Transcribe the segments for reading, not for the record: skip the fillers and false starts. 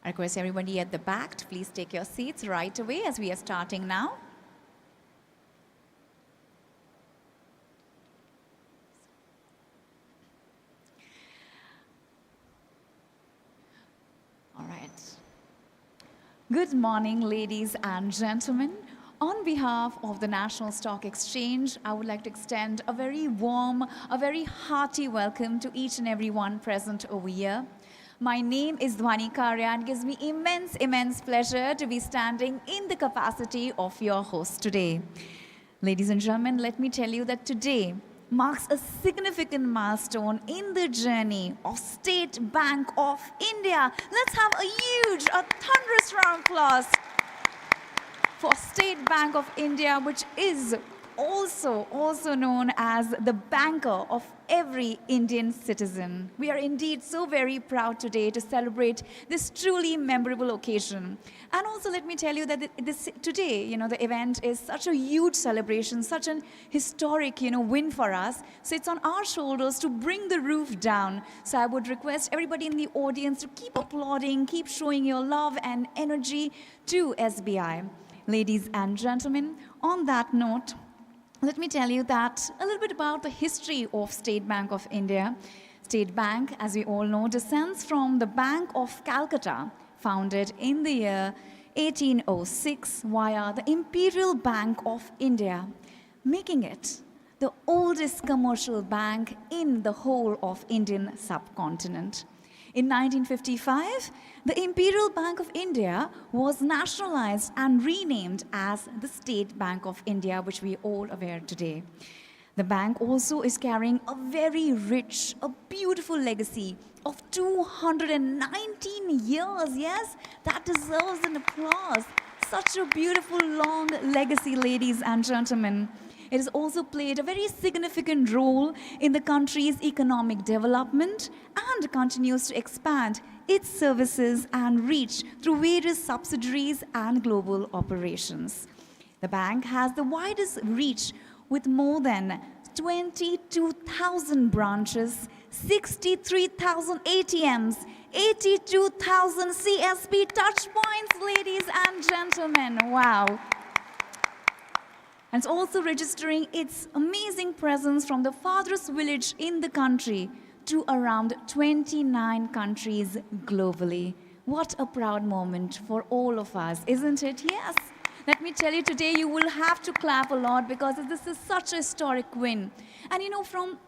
I request everybody at the back to please take your seats right away as we are starting now. All right. Good morning, ladies and gentlemen. On behalf of the National Stock Exchange, I would like to extend a very warm, a very hearty welcome to each and every one present over here. My name is Dhwani Karya and it gives me immense pleasure to be standing in the capacity of your host today. Ladies and gentlemen, let me tell you that today marks a significant milestone in the journey of State Bank of India. Let's have a thunderous round of applause for State Bank of India, which is also known as the banker of every Indian citizen. We are indeed so very proud today to celebrate this truly memorable occasion. And also let me tell you that today, the event is such a huge celebration, such an historic, win for us. So it's on our shoulders to bring the roof down. So I would request everybody in the audience to keep applauding, keep showing your love and energy to SBI. Ladies and gentlemen, on that note, let me tell you that a little bit about the history of State Bank of India. State Bank, as we all know, descends from the Bank of Calcutta, founded in the year 1806 via the Imperial Bank of India, making it the oldest commercial bank in the whole of Indian subcontinent. In 1955, the Imperial Bank of India was nationalized and renamed as the State Bank of India, which we all aware today. The bank also is carrying a very rich, a beautiful legacy of 219 years. Yes, that deserves an applause. Such a beautiful, long legacy, ladies and gentlemen. It has also played a very significant role in the country's economic development and continues to expand its services and reach through various subsidiaries and global operations. The bank has the widest reach with more than 22,000 branches, 63,000 ATMs, 82,000 CSP touchpoints, ladies and gentlemen. Wow. And it's also registering its amazing presence from the farthest village in the country to around 29 countries globally. What a proud moment for all of us, isn't it? Yes. Let me tell you, today you will have to clap a lot because this is such a historic win. And from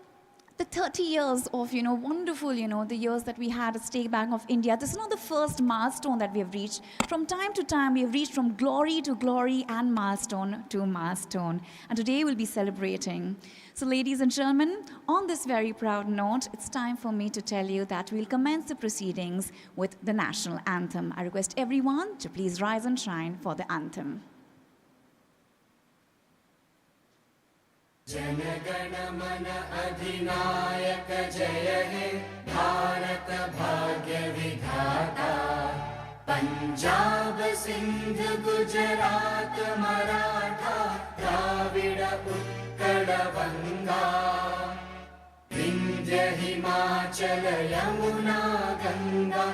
the 30 years of, wonderful, the years that we had at State Bank of India, this is not the first milestone that we have reached. From time to time, we have reached from glory to glory and milestone to milestone. And today we'll be celebrating. So ladies and gentlemen, on this very proud note, it's time for me to tell you that we'll commence the proceedings with the national anthem. I request everyone to please rise and shine for the anthem. Jana Gana मन अधिनायक जय हे भारत भाग्य विधाता पंजाब सिंध गुजरात मराठा द्राविड़ उत्कल बंगा विंध्य हिमाचल यमुना गंगा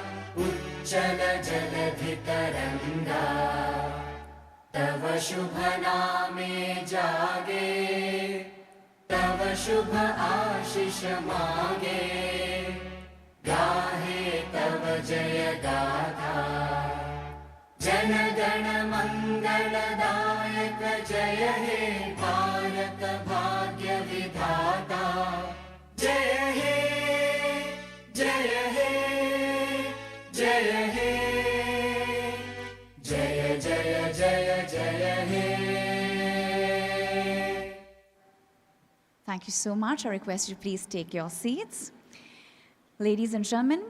उच्चल जलधि तरंगा तव शुभ नामे जागे तव शुभ आशीष मागे गाहे तव जय गाथा जन गण मंगलदायक जय हे भारत भाग्य विधाता जय हे जय हे जय हे जय जय जय जय हे. Thank you so much. I request you to please take your seats. Ladies and gentlemen,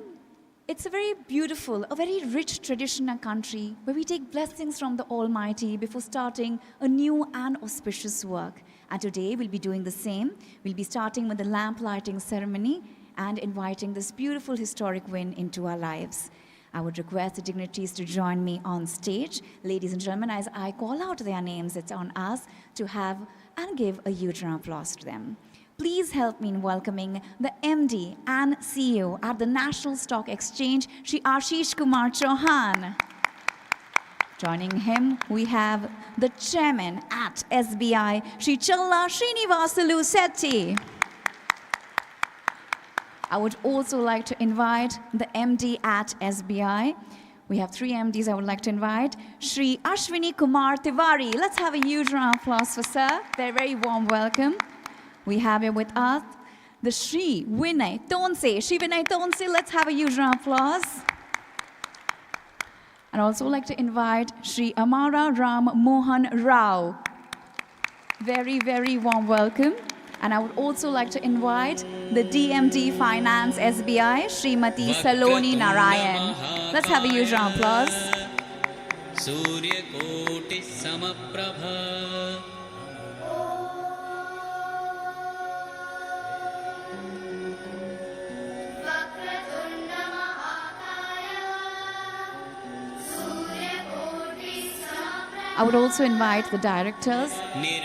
it's a very beautiful, a very rich tradition in our country where we take blessings from the Almighty before starting a new and auspicious work. And today we'll be doing the same. We'll be starting with the lamp lighting ceremony and inviting this beautiful historic win into our lives. I would request the dignitaries to join me on stage. Ladies and gentlemen, as I call out their names, it's on us to have and give a huge round of applause to them. Please help me in welcoming the MD and CEO at the National Stock Exchange, Shri Ashish Kumar Chauhan. Joining him, we have the Chairman at SBI, Shri Challa Srinivasulu Sethi. I would also like to invite the MD at SBI. We have 3 MDs I would like to invite. Shri Ashwini Kumar Tiwari. Let's have a huge round of applause for sir. Very, very warm welcome. We have here with us the Shri Vinay Tonse. Shri Vinay Tonse, let's have a huge round of applause. And also like to invite Shri Amara Ram Mohan Rao. Very, very warm welcome. And I would also like to invite the DMD Finance SBI, Srimati Saloni Narayan. Let's have a huge round of applause. Surya Koti Samaprabha. I would also invite the directors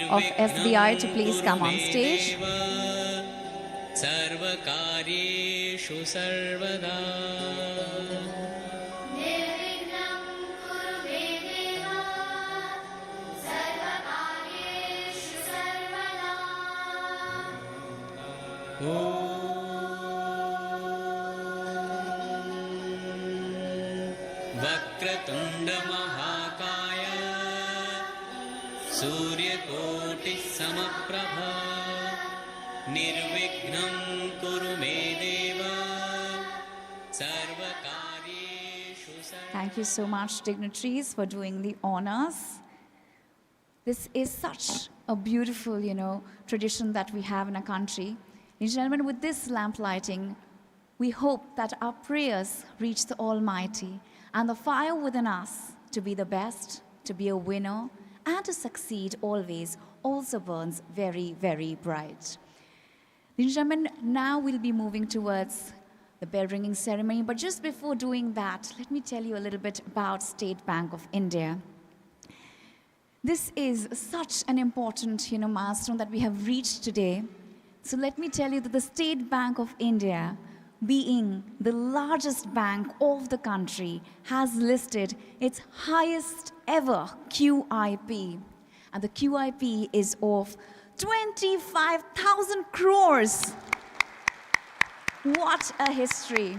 of SBI to please come on stage. Sarvakaryeshu sarvada. Vakratunda Mahakaya Surya Koti Samaprabha Nirvignam Kuru Me Deva Sarvakaryeshu sarvada. Thank you so much, dignitaries, for doing the honors. This is such a beautiful, tradition that we have in our country. Ladies and gentlemen, with this lamp lighting, we hope that our prayers reach the Almighty and the fire within us to be the best, to be a winner, and to succeed always also burns very, very bright. Ladies and gentlemen, now we'll be moving towards the bell ringing ceremony. But just before doing that, let me tell you a little bit about State Bank of India. This is such an important, milestone that we have reached today. So let me tell you that the State Bank of India, being the largest bank of the country, has listed its highest ever QIP. And the QIP is of 25,000 crores. What a history.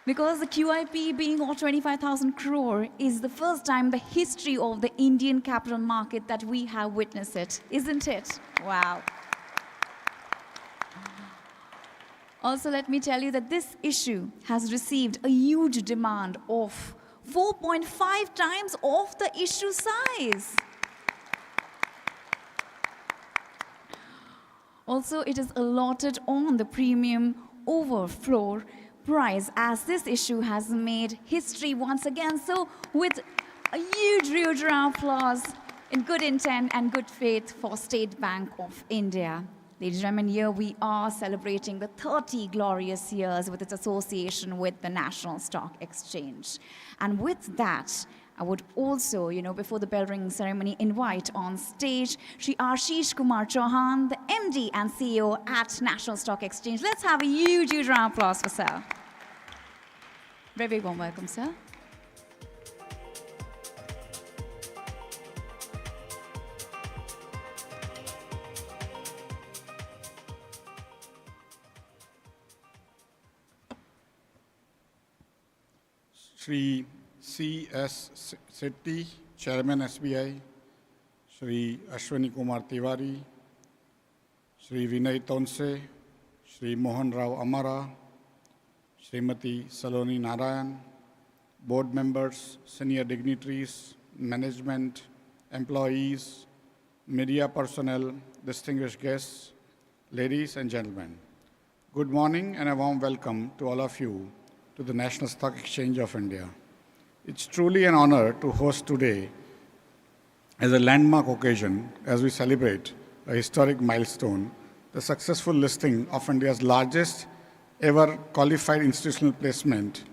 Because the QIP being of 25,000 crore is the first time in the history of the Indian capital market that we have witnessed it, isn't it? Wow. Also, let me tell you that this issue has received a huge demand of 4.5 times of the issue size. Also, it is allotted on the premium over floor price, as this issue has made history once again. So with a huge round of applause in good intent and good faith for State Bank of India. Ladies and gentlemen, here we are celebrating the 30 glorious years with its association with the National Stock Exchange. And with that, I would also, before the bell ringing ceremony, invite on stage Shri Ashish Kumar Chauhan, the MD and CEO at National Stock Exchange. Let's have a huge round of applause for sir. Very, very warm welcome, sir. Shri C.S. Sethi, Chairman SBI, Shri Ashwini Kumar Tiwari, Shri Vinay Tonse, Shri Mohan Rao Amara, Srimati Saloni Narayan, board members, senior dignitaries, management, employees, media personnel, distinguished guests, ladies and gentlemen. Good morning and a warm welcome to all of you to the National Stock Exchange of India. It's truly an honor to host today as a landmark occasion as we celebrate a historic milestone, the successful listing of India's largest ever qualified institutional placement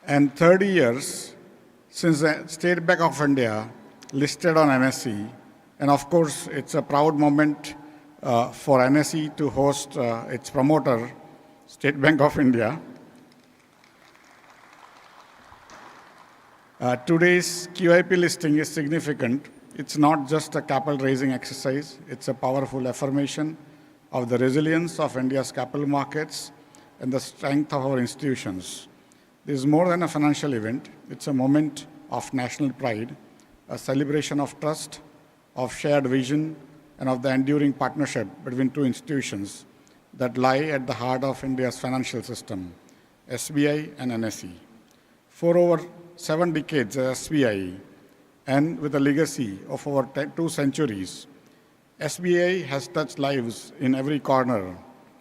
and 30 years since the State Bank of India listed on NSE. And of course, it's a proud moment for NSE to host its promoter, State Bank of India. Today's QIP listing is significant. It's not just a capital raising exercise, it's a powerful affirmation of the resilience of India's capital markets and the strength of our institutions. This is more than a financial event, it's a moment of national pride, a celebration of trust, of shared vision, and of the enduring partnership between two institutions that lie at the heart of India's financial system, SBI and NSE. For over 7 decades as SBI, and with a legacy of over 2 centuries, SBI has touched lives in every corner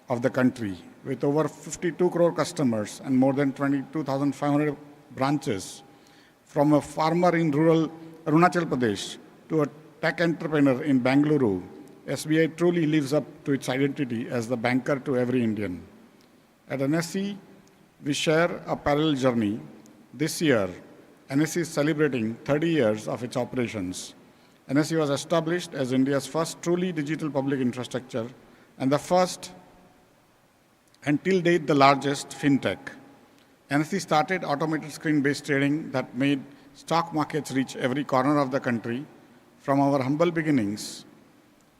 of the country, with over 52 crore customers and more than 22,500 branches. From a farmer in rural Arunachal Pradesh to a tech entrepreneur in Bangalore, SBI truly lives up to its identity as the banker to every Indian. At NSE, we share a parallel journey. This year, NSE is celebrating 30 years of its operations. NSE was established as India's first truly digital public infrastructure and the first, until date, the largest fintech. NSE started automated screen-based trading that made stock markets reach every corner of the country. From our humble beginnings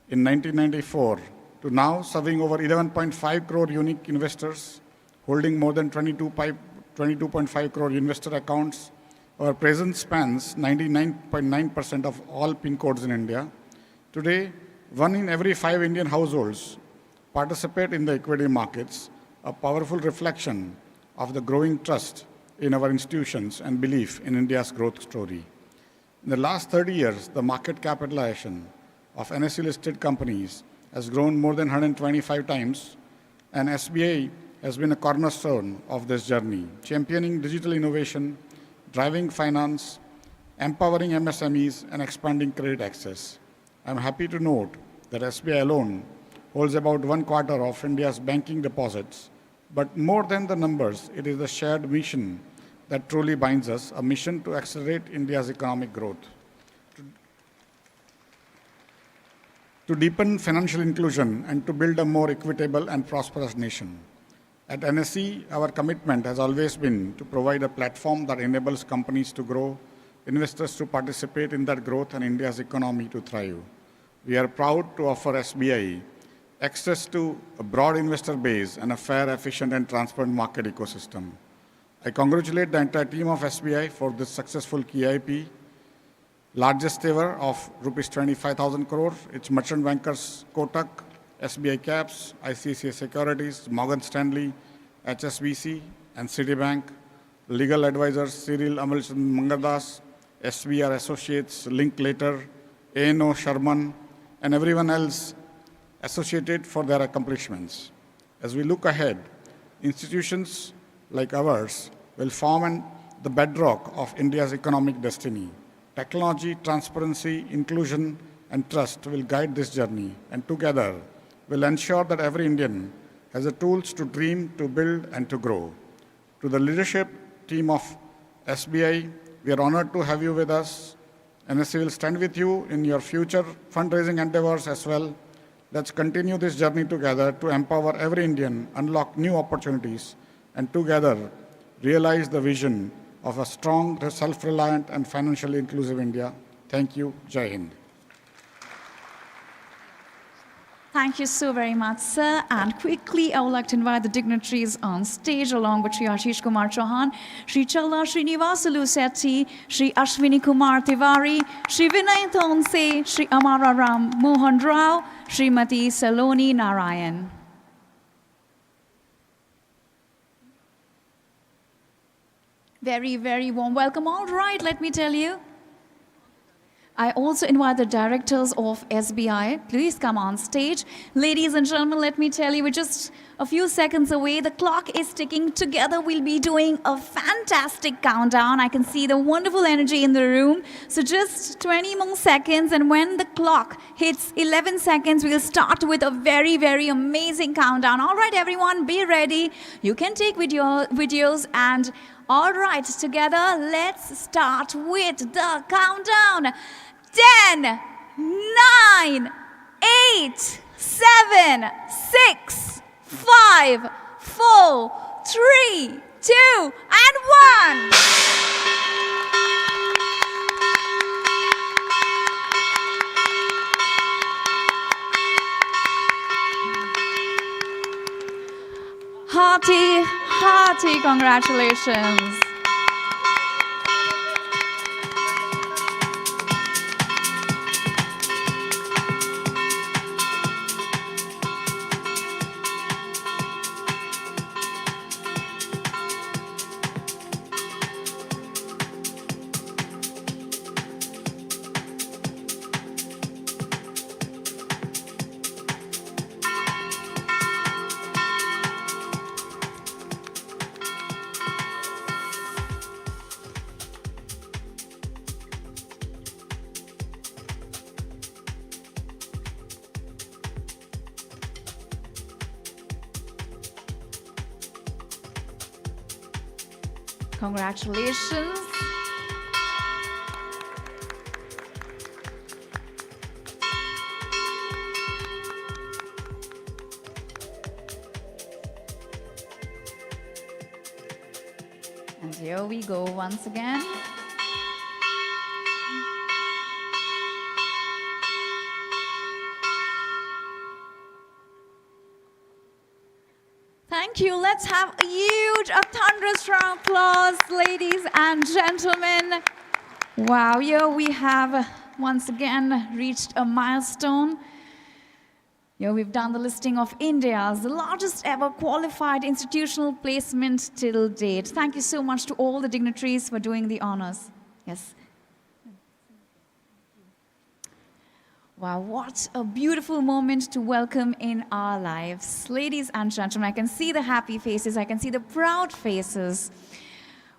in 1994 to now serving over 11.5 crore unique investors, holding more than 22.5 crore investor accounts. Our presence spans 99.9% of all PIN codes in India. Today, 1 in every 5 Indian households participate in the equity markets, a powerful reflection of the growing trust in our institutions and belief in India's growth story. In the last 30 years, the market capitalization of NSE-listed companies has grown more than 125 times, and SBI has been a cornerstone of this journey, championing digital innovation, driving finance, empowering MSMEs, and expanding credit access. I'm happy to note that SBI alone holds about 1/4 of India's banking deposits, but more than the numbers, it is the shared mission that truly binds us, a mission to accelerate India's economic growth, to deepen financial inclusion, and to build a more equitable and prosperous nation. At NSE, our commitment has always been to provide a platform that enables companies to grow, investors to participate in that growth, and India's economy to thrive. We are proud to offer SBI access to a broad investor base and a fair, efficient, and transparent market ecosystem. I congratulate the entire team of SBI for this successful QIP, largest ever of rupees 25,000 crore. Its merchant bankers Kotak, SBI Caps, ICICI Securities, Morgan Stanley, HSBC, and Citibank, legal advisors Cyril Amalchand Mangadas, SBR Associates, Linklater, A&O Sharman, and everyone else associated for their accomplishments. As we look ahead, institutions like ours will form the bedrock of India's economic destiny. Technology, transparency, inclusion, and trust will guide this journey, and together will ensure that every Indian has the tools to dream, to build, and to grow. To the leadership team of SBI, we are honored to have you with us. NSE will stand with you in your future fundraising endeavors as well. Let's continue this journey together to empower every Indian, unlock new opportunities, and together realize the vision of a strong, self-reliant, and financially inclusive India. Thank you. Jai Hind. Thank you so very much, sir. And quickly, I would like to invite the dignitaries on stage along with Shri Ashish Kumar Chauhan, Shri Challa Srinivasalu Sethi, Shri Ashwini Kumar Tiwari, Shri Vinay Thonse, Shri Amara Ram Mohan Rao, Srimati Saloni Narayan. Very, very warm welcome. All right, let me tell you. I also invite the directors of SBI. Please come on stage. Ladies and gentlemen, let me tell you, we're just a few seconds away. The clock is ticking. Together, we'll be doing a fantastic countdown. I can see the wonderful energy in the room. So just 20 more seconds. And when the clock hits 11 seconds, we'll start with a very, very amazing countdown. All right, everyone, be ready. You can take videos and all right, together, let's start with the countdown. 10, 9, 8, 7, 6, 5, 4, 3, 2, and 1. Hearty congratulations. Congratulations. And here we go once again. Thank you. Let's have a huge, a thunderous round of applause, ladies and gentlemen. Wow, here we have once again reached a milestone. Here we've done the listing of India's largest ever qualified institutional placement till date. Thank you so much to all the dignitaries for doing the honors. Yes. Wow, what a beautiful moment to welcome in our lives. Ladies and gentlemen, I can see the happy faces, I can see the proud faces.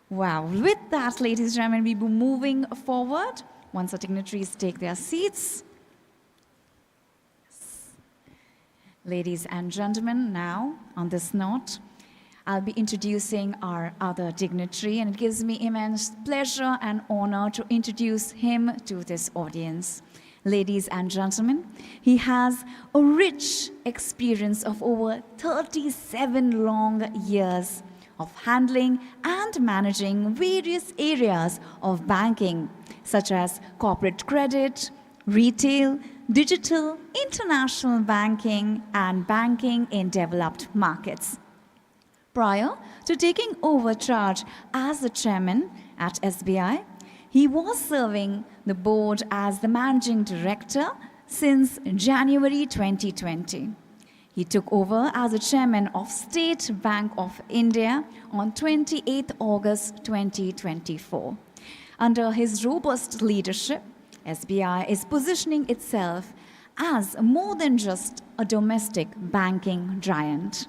Wow, with that, ladies and gentlemen, we will be moving forward. Once the dignitaries take their seats. Yes. Ladies and gentlemen, now, on this note, I'll be introducing our other dignitary, and it gives me immense pleasure and honor to introduce him to this audience. Ladies and gentlemen, he has a rich experience of over 37 long years of handling and managing various areas of banking, such as corporate credit, retail, digital, international banking, and banking in developed markets. Prior to taking over charge as the chairman at SBI, he was serving the board as the managing director since January 2020. He took over as the chairman of State Bank of India on 28 August 2024. Under his robust leadership, SBI is positioning itself as more than just a domestic banking giant.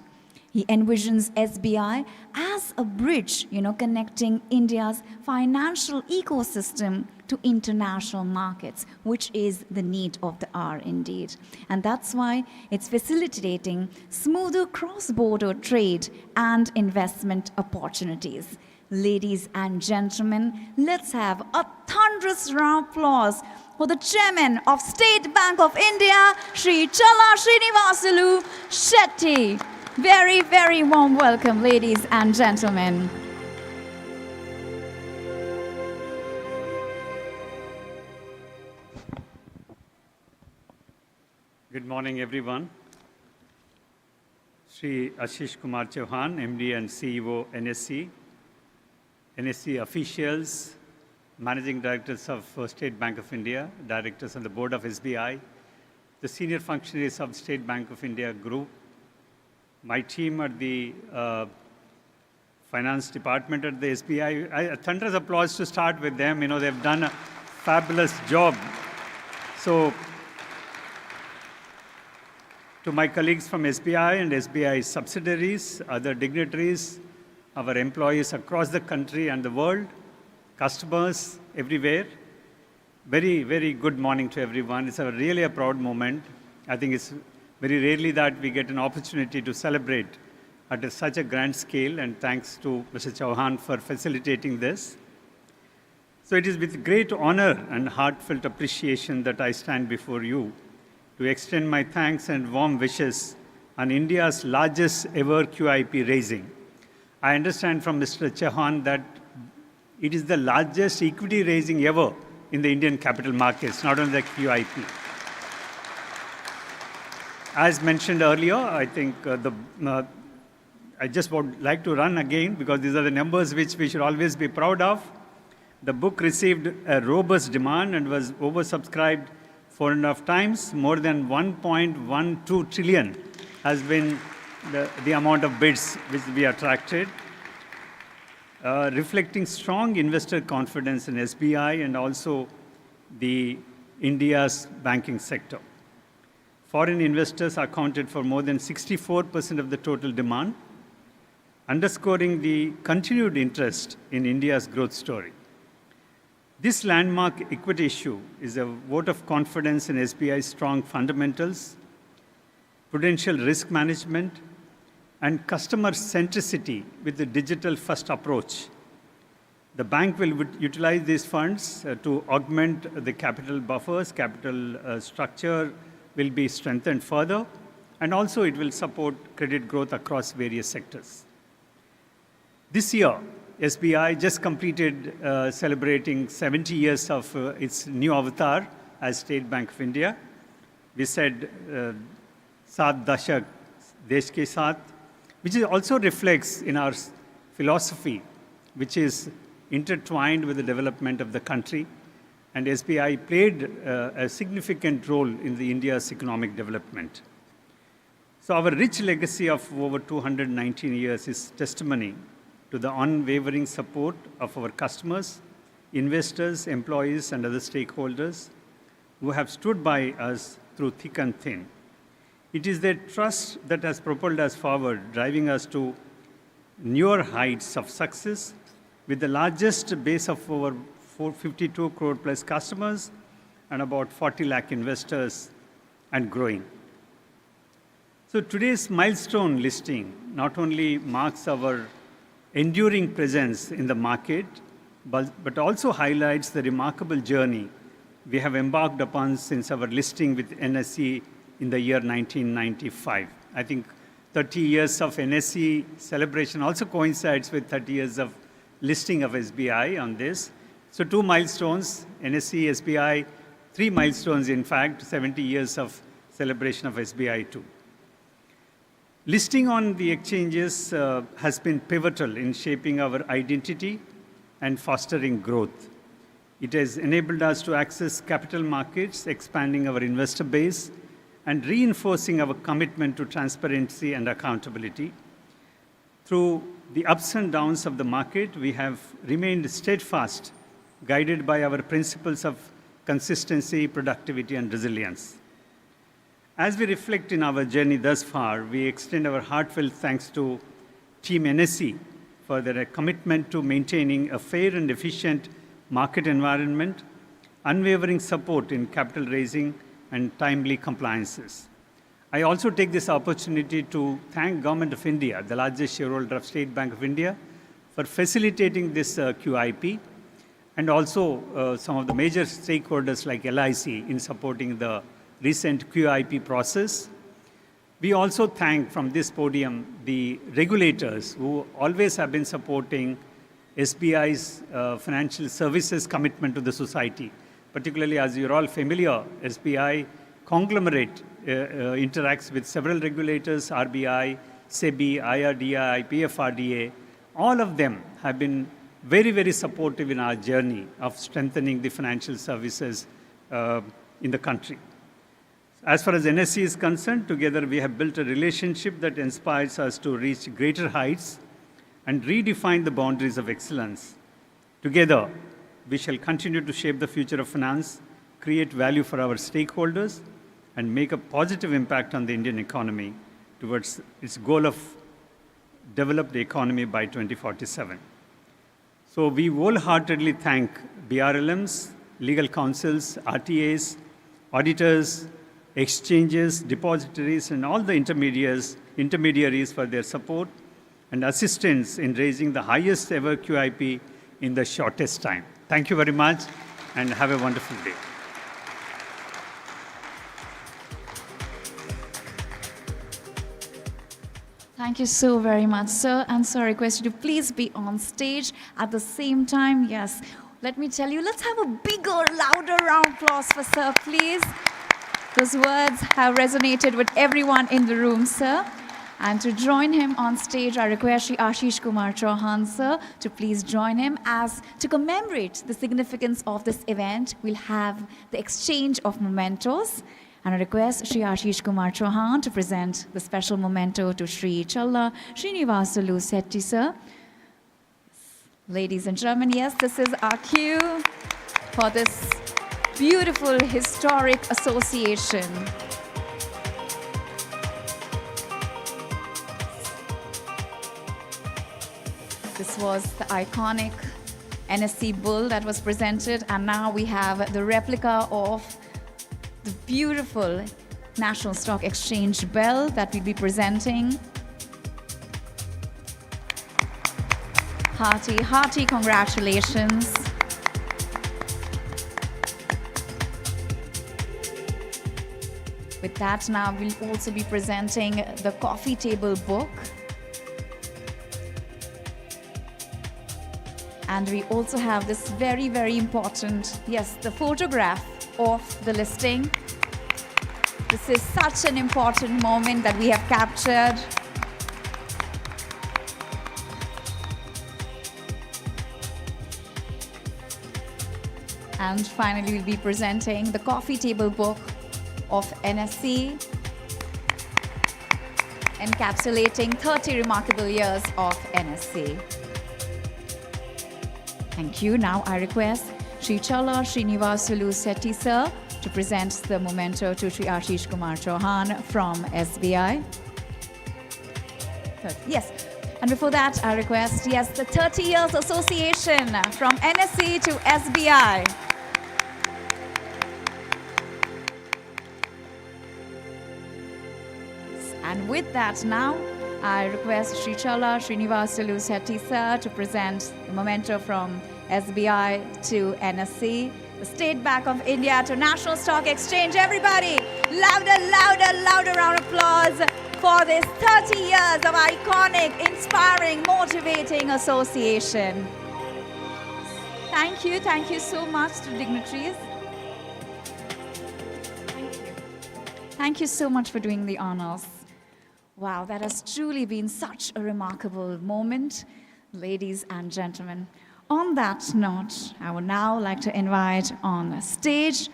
He envisions SBI as a bridge, connecting India's financial ecosystem to international markets, which is the need of the hour indeed. And that's why it's facilitating smoother cross-border trade and investment opportunities. Ladies and gentlemen, let's have a thunderous round of applause for the chairman of State Bank of India, Shri Chala Srinivasulu Shetty. Very, very warm welcome, ladies and gentlemen. Good morning, everyone. Sri Ashish Kumar Chauhan, MD and CEO, NSE, NSE officials, Managing Directors of State Bank of India, Directors on the Board of SBI, the senior functionaries of State Bank of India Group, my team at the finance department at the SBI. A thunderous applause to start with them. They've done a fabulous job. So, to my colleagues from SBI and SBI subsidiaries, other dignitaries, our employees across the country and the world, customers everywhere, very, very good morning to everyone. It's really a proud moment. I think it's very rarely that we get an opportunity to celebrate at such a grand scale, and thanks to Mr. Chauhan for facilitating this. So it is with great honor and heartfelt appreciation that I stand before you to extend my thanks and warm wishes on India's largest ever QIP raising. I understand from Mr. Chauhan that it is the largest equity raising ever in the Indian capital markets, not only the QIP. As mentioned earlier, I think I just would like to run again because these are the numbers which we should always be proud of. The book received a robust demand and was oversubscribed 4.5 times. More than 1.12 trillion has been the amount of bids which we attracted, reflecting strong investor confidence in SBI and also the India's banking sector. Foreign investors accounted for more than 64% of the total demand, underscoring the continued interest in India's growth story. This landmark equity issue is a vote of confidence in SBI's strong fundamentals, prudential risk management, and customer centricity with the digital-first approach. The bank will utilize these funds to augment the capital buffers, capital structure will be strengthened further, and also it will support credit growth across various sectors. This year, SBI just completed celebrating 70 years of its new avatar as State Bank of India. We said, Saat Dashak, Desh ke Saath, which also reflects in our philosophy, which is intertwined with the development of the country. And SBI played a significant role in India's economic development. So our rich legacy of over 219 years is testimony to the unwavering support of our customers, investors, employees, and other stakeholders who have stood by us through thick and thin. It is their trust that has propelled us forward, driving us to newer heights of success with the largest base of over 452 crore plus customers and about 40 lakh investors and growing. So today's milestone listing not only marks our enduring presence in the market, but also highlights the remarkable journey we have embarked upon since our listing with NSE in the year 1995. I think 30 years of NSE celebration also coincides with 30 years of listing of SBI on this. So 2 milestones, NSE, SBI, 3 milestones in fact, 70 years of celebration of SBI too. Listing on the exchanges has been pivotal in shaping our identity and fostering growth. It has enabled us to access capital markets, expanding our investor base, and reinforcing our commitment to transparency and accountability. Through the ups and downs of the market, we have remained steadfast, guided by our principles of consistency, productivity, and resilience. As we reflect in our journey thus far, we extend our heartfelt thanks to Team NSE for their commitment to maintaining a fair and efficient market environment, unwavering support in capital raising, and timely compliances. I also take this opportunity to thank Government of India, the largest shareholder of State Bank of India, for facilitating this QIP, and also some of the major stakeholders like LIC in supporting the recent QIP process. We also thank from this podium the regulators who always have been supporting SBI's financial services commitment to the society. Particularly, as you're all familiar, SBI conglomerate interacts with several regulators, RBI, SEBI, IRDAI, PFRDA. All of them have been very, very supportive in our journey of strengthening the financial services in the country. As far as NSE is concerned, together we have built a relationship that inspires us to reach greater heights and redefine the boundaries of excellence. Together, we shall continue to shape the future of finance, create value for our stakeholders, and make a positive impact on the Indian economy towards its goal of developed economy by 2047. So we wholeheartedly thank BRLMs, legal counsels, RTAs, auditors, exchanges, depositories, and all the intermediaries for their support and assistance in raising the highest ever QIP in the shortest time. Thank you very much and have a wonderful day. Thank you so very much, sir. And sir, I request you to please be on stage at the same time. Yes, let me tell you, let's have a bigger, louder round of applause for sir, please. Those words have resonated with everyone in the room, sir. And to join him on stage, I request Shri Ashish Kumar Chauhan, sir, to please join him. As to commemorate the significance of this event, we'll have the exchange of mementos. And I request Shri Ashish Kumar Chauhan to present the special memento to Shri Challa Srinivasulu Setti, sir. Ladies and gentlemen, yes, this is our cue for this beautiful historic association. This was the iconic NSC bull that was presented, and now we have the replica of the beautiful National Stock Exchange bell that we'll be presenting. Hearty, hearty congratulations. With that, now we'll also be presenting the coffee table book. And we also have this very, very important, yes, the photograph of the listing. This is such an important moment that we have captured. And finally, we'll be presenting the coffee table book of NSC, encapsulating 30 remarkable years of NSC. Thank you. Now I request Shri Challa Srinivasulu Setti, sir, to present the memento to Shri Ashish Kumar Chauhan from SBI. Yes. And before that, I request, yes, the 30 years association from NSC to SBI. And with that now, I request Shri Challa Srinivasulu Setti, sir, to present the memento from SBI to NSC, the State Bank of India to National Stock Exchange. Everybody, louder, louder, louder round of applause for this 30 years of iconic, inspiring, motivating association. Thank you so much to dignitaries. Thank you. Thank you so much for doing the honors. Wow, that has truly been such a remarkable moment, ladies and gentlemen. On that note, I would now like to invite on stage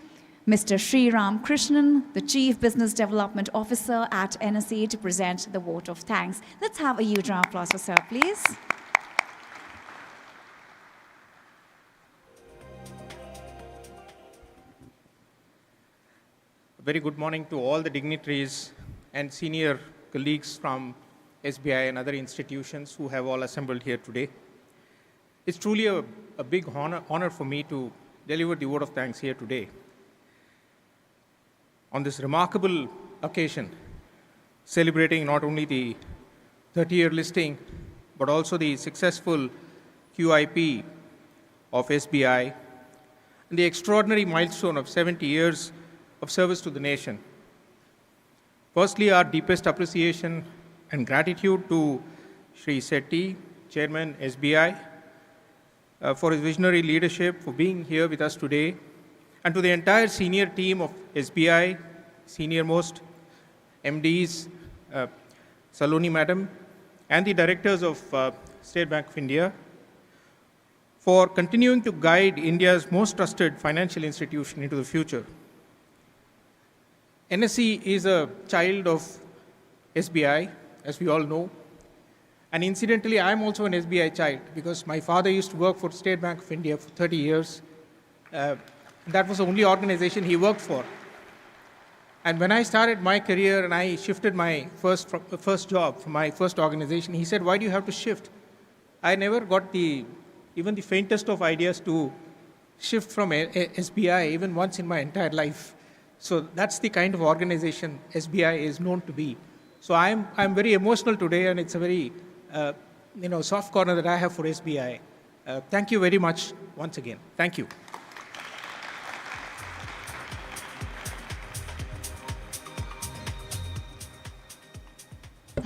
Mr. Sri Ram Krishnan, the Chief Business Development Officer at NSC, to present the vote of thanks. Let's have a huge round of applause for sir, please. A very good morning to all the dignitaries and senior colleagues from SBI and other institutions who have all assembled here today. It's truly a big honor for me to deliver the vote of thanks here today. On this remarkable occasion, celebrating not only the 30-year listing, but also the successful QIP of SBI, and the extraordinary milestone of 70 years of service to the nation. Firstly, our deepest appreciation and gratitude to Shri Setti, Chairman SBI, for his visionary leadership, for being here with us today, and to the entire senior team of SBI, senior-most MDs, Saloni Madam, and the directors of State Bank of India, for continuing to guide India's most trusted financial institution into the future. NSC is a child of SBI, as we all know. And incidentally, I'm also an SBI child because my father used to work for State Bank of India for 30 years. That was the only organization he worked for. And when I started my career and I shifted my first job from my first organization, he said, "Why do you have to shift?" I never got even the faintest of ideas to shift from SBI even once in my entire life. So that's the kind of organization SBI is known to be. So I'm very emotional today, and it's a very soft corner that I have for SBI. Thank you very much once again. Thank you.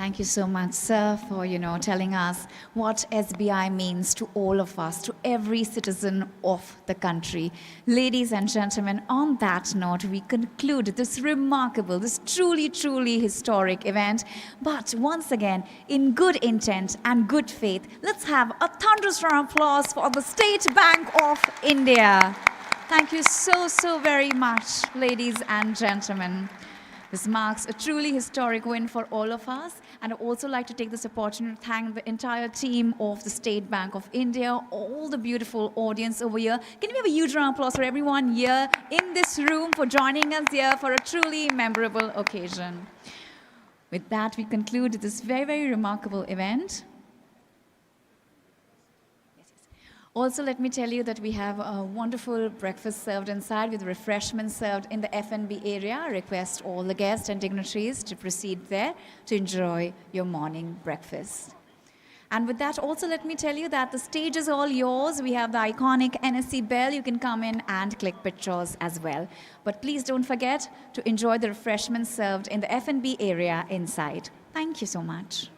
Thank you so much, sir, for telling us what SBI means to all of us, to every citizen of the country. Ladies and gentlemen, on that note, we conclude this remarkable, this truly, truly historic event. But once again, in good intent and good faith, let's have a thunderous round of applause for the State Bank of India. Thank you so, so very much, ladies and gentlemen. This marks a truly historic win for all of us. And I'd also like to take this opportunity to thank the entire team of the State Bank of India, all the beautiful audience over here. Can we have a huge round of applause for everyone here in this room for joining us here for a truly memorable occasion. With that, we conclude this very, very remarkable event. Also, let me tell you that we have a wonderful breakfast served inside with refreshments served in the F&B area. I request all the guests and dignitaries to proceed there to enjoy your morning breakfast. And with that, also let me tell you that the stage is all yours. We have the iconic NSC bell. You can come in and click pictures as well. But please don't forget to enjoy the refreshments served in the F&B area inside. Thank you so much.